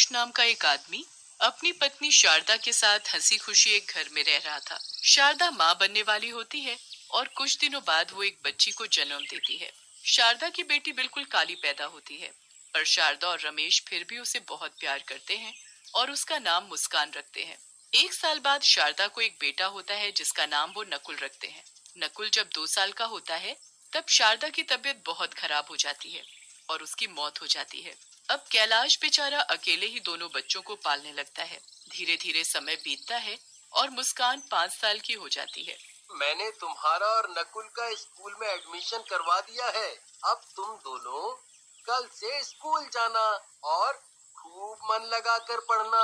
रमेश नाम का एक आदमी अपनी पत्नी शारदा के साथ हंसी खुशी एक घर में रह रहा था। शारदा माँ बनने वाली होती है और कुछ दिनों बाद वो एक बच्ची को जन्म देती है। शारदा की बेटी बिल्कुल काली पैदा होती है, पर शारदा और रमेश फिर भी उसे बहुत प्यार करते हैं और उसका नाम मुस्कान रखते हैं। एक साल बाद शारदा को एक बेटा होता है जिसका नाम वो नकुल रखते हैं। नकुल जब 2 साल का होता है तब शारदा की तबीयत बहुत खराब हो जाती है और उसकी मौत हो जाती है। अब कैलाश बेचारा अकेले ही दोनों बच्चों को पालने लगता है। धीरे धीरे समय बीतता है और मुस्कान 5 साल की हो जाती है। मैंने तुम्हारा और नकुल का स्कूल में एडमिशन करवा दिया है। अब तुम दोनों कल से स्कूल जाना और खूब मन लगा कर पढ़ना।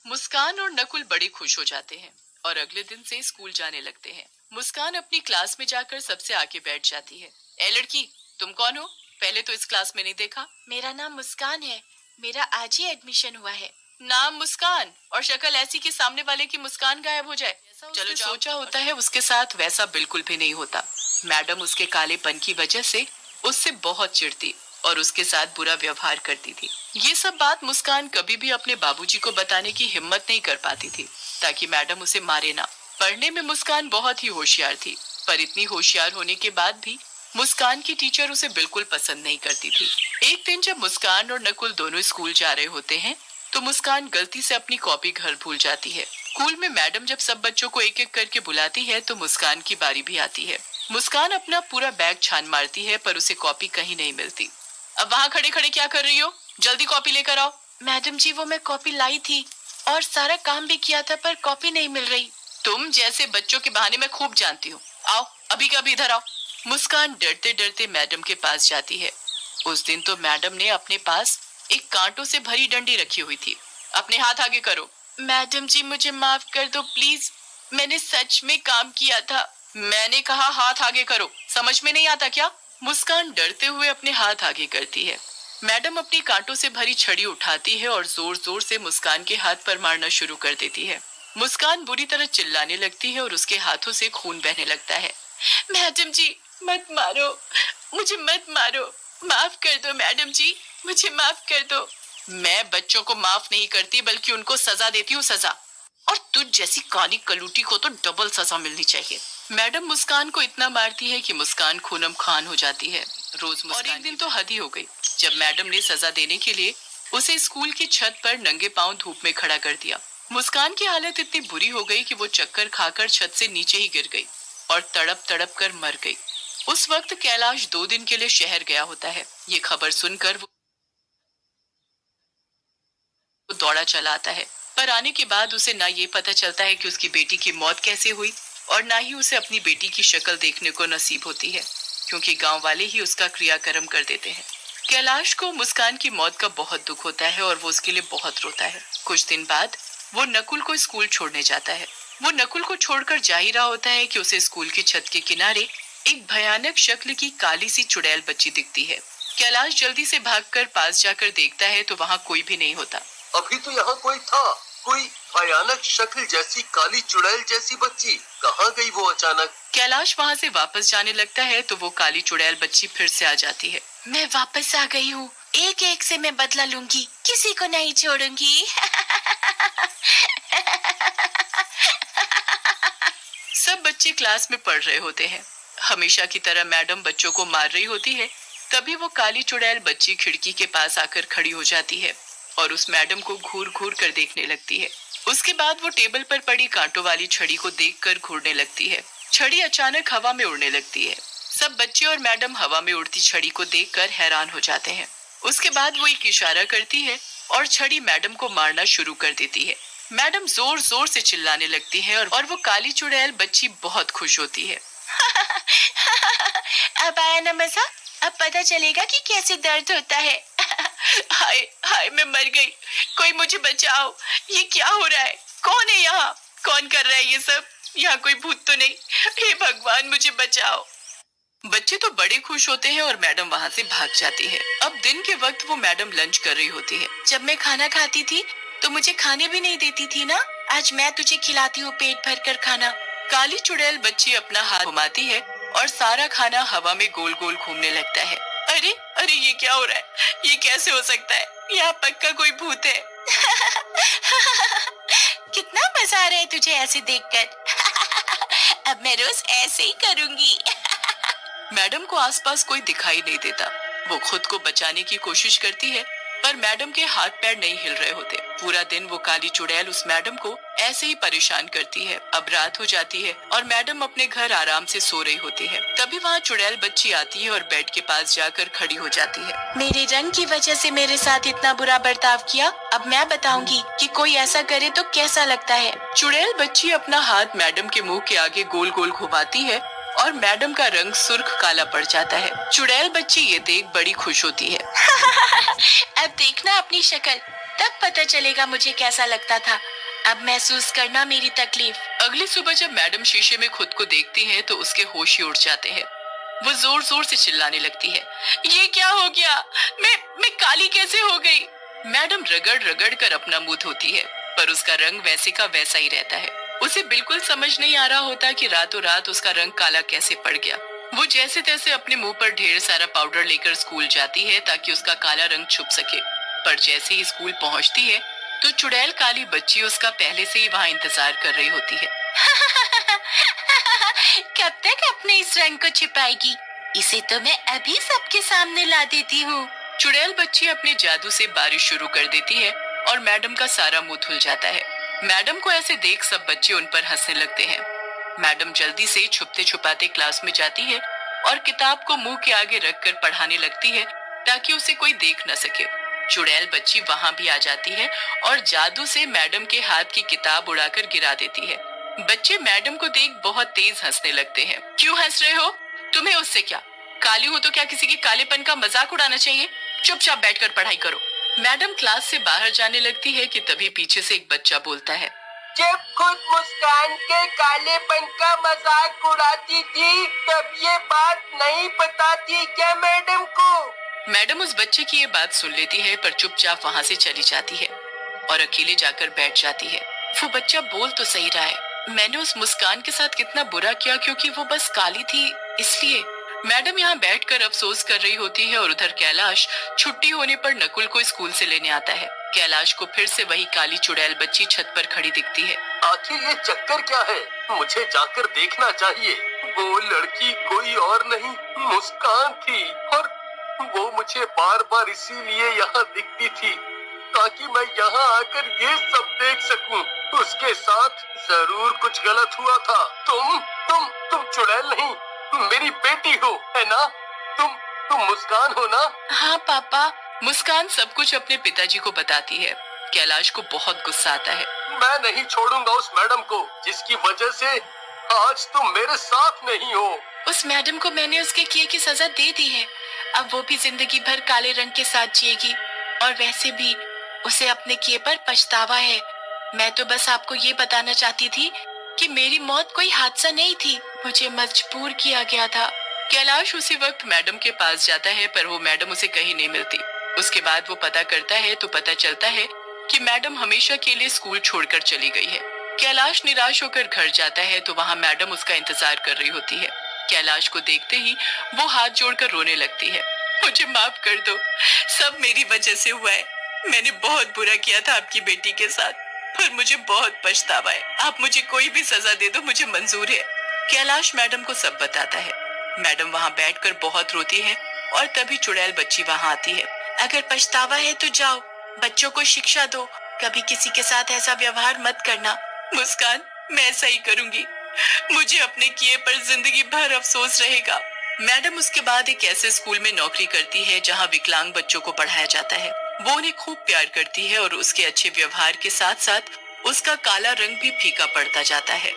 मुस्कान और नकुल बड़े खुश हो जाते हैं और अगले दिन से स्कूल जाने लगते हैं। मुस्कान अपनी क्लास में जाकर सबसे आगे बैठ जाती है। ए लड़की, तुम कौन हो? पहले तो इस क्लास में नहीं देखा। मेरा नाम मुस्कान है, मेरा आज ही एडमिशन हुआ है। नाम मुस्कान और शक्ल ऐसी कि सामने वाले की मुस्कान गायब हो जाए। चलो सोचा होता है उसके साथ वैसा बिल्कुल भी नहीं होता। मैडम उसके कालेपन की वजह से उससे बहुत चिढ़ती और उसके साथ बुरा व्यवहार करती थी। ये सब बात मुस्कान कभी भी अपने बाबूजी को बताने की हिम्मत नहीं कर पाती थी ताकि मैडम उसे मारे ना। पढ़ने में मुस्कान बहुत ही होशियार थी, पर इतनी होशियार होने के बाद भी मुस्कान की टीचर उसे बिल्कुल पसंद नहीं करती थी। एक दिन जब मुस्कान और नकुल दोनों स्कूल जा रहे होते हैं तो मुस्कान गलती से अपनी कॉपी घर भूल जाती है। स्कूल में मैडम जब सब बच्चों को एक एक करके बुलाती है तो मुस्कान की बारी भी आती है। मुस्कान अपना पूरा बैग छान मारती है पर उसे कॉपी कहीं नहीं मिलती। अब वहाँ खड़े खड़े क्या कर रही हो? जल्दी कॉपी लेकर आओ। मैडम जी, वो मैं कॉपी लाई थी और सारा काम भी किया था, पर कॉपी नहीं मिल रही। तुम जैसे बच्चों के बहाने मैं खूब जानती हूँ। आओ अभी का अभी इधर आओ। मुस्कान डरते डरते मैडम के पास जाती है। उस दिन तो मैडम ने अपने पास एक कांटों से भरी डंडी रखी हुई थी। अपने हाथ आगे करो। मैडम जी, मुझे माफ कर दो प्लीज, मैंने सच में काम किया था। मैंने कहा हाथ आगे करो, समझ में नहीं आता क्या? मुस्कान डरते हुए अपने हाथ आगे करती है। मैडम अपनी कांटों से भरी छड़ी उठाती है और जोर जोर से मुस्कान के हाथ पर मारना शुरू कर देती है। मुस्कान बुरी तरह चिल्लाने लगती है और उसके हाथों से खून बहने लगता है। मैडम जी, मत मारो, मुझे मत मारो, माफ कर दो मैडम जी, मुझे माफ कर दो। मैं बच्चों को माफ नहीं करती बल्कि उनको सजा देती हूँ, सजा। और तुझ जैसी काली कलूटी को तो डबल सजा मिलनी चाहिए। मैडम मुस्कान को इतना मारती है कि मुस्कान खूनम खान हो जाती है। रोज मुस्कान। और एक दिन तो हद ही हो गई जब मैडम ने सजा देने के लिए उसे स्कूल की छत पर नंगे पांव धूप में खड़ा कर दिया। मुस्कान की हालत इतनी बुरी हो गई कि वो चक्कर खाकर छत से नीचे ही गिर गई और तड़प तड़प कर मर गई। उस वक्त कैलाश 2 दिन के लिए शहर गया होता है। ये खबर सुनकर वो दौड़ा चला आता है, पर आने के बाद उसे ना ये पता चलता है कि उसकी बेटी की मौत कैसे हुई और ना ही उसे अपनी बेटी की शक्ल देखने को नसीब होती है, क्योंकि गांव वाले ही उसका क्रियाकर्म कर देते हैं। कैलाश को मुस्कान की मौत का बहुत दुख होता है और वो उसके लिए बहुत रोता है। कुछ दिन बाद वो नकुल को स्कूल छोड़ने जाता है। वो नकुल को छोड़कर जा ही रहा होता है कि उसे स्कूल की छत के किनारे एक भयानक शक्ल की काली सी चुड़ैल बच्ची दिखती है। कैलाश जल्दी से भागकर पास जाकर देखता है तो वहाँ कोई भी नहीं होता। अभी तो यहाँ कोई था, कोई भयानक शक्ल जैसी काली चुड़ैल जैसी बच्ची कहाँ गई वो अचानक? कैलाश वहाँ से वापस जाने लगता है तो वो काली चुड़ैल बच्ची फिर से आ जाती है। मैं वापस आ गई हूँ, एक एक से मैं बदला लूंगी, किसी को नहीं छोड़ूंगी। सब बच्चे क्लास में पढ़ रहे होते हैं। हमेशा की तरह मैडम बच्चों को मार रही होती है। तभी वो काली चुड़ैल बच्ची खिड़की के पास आकर खड़ी हो जाती है और उस मैडम को घूर घूर कर देखने लगती है। उसके बाद वो टेबल पर पड़ी कांटों वाली छड़ी को देखकर घूरने लगती है। छड़ी अचानक हवा में उड़ने लगती है। सब बच्चे और मैडम हवा में उड़ती छड़ी को देखकर हैरान हो जाते हैं। उसके बाद वो एक इशारा करती है और छड़ी मैडम को मारना शुरू कर देती है। मैडम जोर जोर से चिल्लाने लगती है और वो काली चुड़ैल बच्ची बहुत खुश होती है। अब आया ना मजा, अब पता चलेगा कि कैसे दर्द होता है। हाय हाय, मैं मर गई, कोई मुझे बचाओ, ये क्या हो रहा है? कौन है यहाँ? कौन कर रहा है ये सब? यहाँ कोई भूत तो नहीं? हे भगवान, मुझे बचाओ। बच्चे तो बड़े खुश होते हैं और मैडम वहाँ से भाग जाती है। अब दिन के वक्त वो मैडम लंच कर रही होती है। जब मैं खाना खाती थी तो मुझे खाने भी नहीं देती थी ना, आज मैं तुझे खिलाती हूँ पेट भर कर खाना। काली चुड़ैल बच्ची अपना हाथ घुमाती है और सारा खाना हवा में गोल गोल घूमने लगता है। अरे अरे, ये क्या हो रहा है? ये कैसे हो सकता है? यहाँ पक्का कोई भूत है। कितना मजा आ रहा है तुझे ऐसे देखकर। अब मैं रोज ऐसे ही करूंगी। मैडम को आसपास कोई दिखाई नहीं देता। वो खुद को बचाने की कोशिश करती है, पर मैडम के हाथ पैर नहीं हिल रहे होते। पूरा दिन वो काली चुड़ैल उस मैडम को ऐसे ही परेशान करती है। अब रात हो जाती है और मैडम अपने घर आराम से सो रही होती है। तभी वहाँ चुड़ैल बच्ची आती है और बेड के पास जाकर खड़ी हो जाती है। मेरे रंग की वजह से मेरे साथ इतना बुरा बर्ताव किया, अब मैं बताऊंगी कि कोई ऐसा करे तो कैसा लगता है। चुड़ैल बच्ची अपना हाथ मैडम के मुंह के आगे गोल गोल घुमाती है और मैडम का रंग सुर्ख काला पड़ जाता है। चुड़ैल बच्ची ये देख बड़ी खुश होती है। अब देखना अपनी शक्ल, तब पता चलेगा मुझे कैसा लगता था। अब महसूस करना मेरी तकलीफ। अगली सुबह जब मैडम शीशे में खुद को देखती है तो उसके होश ही उड़ जाते हैं। वो जोर जोर से चिल्लाने लगती है, ये क्या हो गया? मैं काली कैसे हो गई? मैडम रगड़ रगड़ कर अपना मुंह धोती है, पर उसका रंग वैसे का वैसा ही रहता है। उसे बिल्कुल समझ नहीं आ रहा होता कि रातों रात उसका रंग काला कैसे पड़ गया। वो जैसे तैसे अपने मुंह पर ढेर सारा पाउडर लेकर स्कूल जाती है ताकि उसका काला रंग छुप सके। पर जैसे ही स्कूल पहुंचती है तो चुड़ैल काली बच्ची उसका पहले से ही वहाँ इंतजार कर रही होती है। कब तक अपने इस रंग को छिपाएगी? इसे तो मैं अभी सबके सामने ला देती हूँ। चुड़ैल बच्ची अपने जादू से बारिश शुरू कर देती है और मैडम का सारा मुंह धुल जाता है। मैडम को ऐसे देख सब बच्चे उन पर हंसने लगते हैं। मैडम जल्दी से छुपते छुपाते क्लास में जाती है और किताब को मुंह के आगे रखकर पढ़ाने लगती है ताकि उसे कोई देख न सके। चुड़ैल बच्ची वहाँ भी आ जाती है और जादू से मैडम के हाथ की किताब उड़ाकर गिरा देती है। बच्चे मैडम को देख बहुत तेज हंसने लगते हैं। क्यों हंस रहे हो? तुम्हें उससे क्या? काली हूँ तो क्या किसी के कालेपन का मजाक उड़ाना चाहिए? चुपचाप बैठकर पढ़ाई करो। मैडम क्लास से बाहर जाने लगती है कि तभी पीछे से एक बच्चा बोलता है, जब खुद मुस्कान के कालेपन का मजाक उड़ाती थी तब ये बात नहीं पता थी क्या मैडम को? मैडम उस बच्चे की ये बात सुन लेती है पर चुपचाप वहाँ से चली जाती है और अकेले जाकर बैठ जाती है। वो बच्चा बोल तो सही रहा है, मैंने उस मुस्कान के साथ कितना बुरा किया क्योंकि वो बस काली थी इसलिए। मैडम यहाँ बैठकर अफसोस कर रही होती है और उधर कैलाश छुट्टी होने पर नकुल को स्कूल से लेने आता है। कैलाश को फिर से वही काली चुड़ैल बच्ची छत पर खड़ी दिखती है। आखिर ये चक्कर क्या है? मुझे जाकर देखना चाहिए। वो लड़की कोई और नहीं मुस्कान थी और वो मुझे बार बार इसीलिए यहाँ दिखती थी ताकि मैं यहाँ आकर ये सब देख सकूं। उसके साथ जरूर कुछ गलत हुआ था। तुम चुड़ैल नहीं, मेरी बेटी हो, है ना? तुम मुस्कान हो ना? हाँ पापा। मुस्कान सब कुछ अपने पिताजी को बताती है। कैलाश को बहुत गुस्सा आता है। मैं नहीं छोड़ूंगा उस मैडम को जिसकी वजह से आज तुम मेरे साथ नहीं हो। उस मैडम को मैंने उसके किए की सजा दे दी है। अब वो भी जिंदगी भर काले रंग के साथ जिएगी और वैसे भी उसे अपने किए पर पछतावा है। मैं तो बस आपको ये बताना चाहती थी कि मेरी मौत कोई हादसा नहीं थी, मुझे मजबूर किया गया था। कैलाश उसी वक्त मैडम के पास जाता है पर वो मैडम उसे कहीं नहीं मिलती। उसके बाद वो पता करता है तो पता चलता है कि मैडम हमेशा के लिए स्कूल छोड़कर चली गई है। कैलाश निराश होकर घर जाता है तो वहाँ मैडम उसका इंतजार कर रही होती है। कैलाश को देखते ही वो हाथ जोड़कर रोने लगती है। मुझे माफ कर दो, सब मेरी वजह से हुआ है। मैंने बहुत बुरा किया था आपकी बेटी के साथ, पर मुझे बहुत पछतावा है। आप मुझे कोई भी सजा दे दो, मुझे मंजूर है। कैलाश मैडम को सब बताता है। मैडम वहाँ बैठकर बहुत रोती है और तभी चुड़ैल बच्ची वहाँ आती है। अगर पछतावा है तो जाओ, बच्चों को शिक्षा दो, कभी किसी के साथ ऐसा व्यवहार मत करना। मुस्कान, मैं ऐसा ही करूंगी। मुझे अपने किए पर जिंदगी भर अफसोस रहेगा। मैडम उसके बाद एक ऐसे स्कूल में नौकरी करती है जहाँ विकलांग बच्चों को पढ़ाया जाता है। वो उन्हें खूब प्यार करती है और उसके अच्छे व्यवहार के साथ साथ उसका काला रंग भी फीका पड़ता जाता है।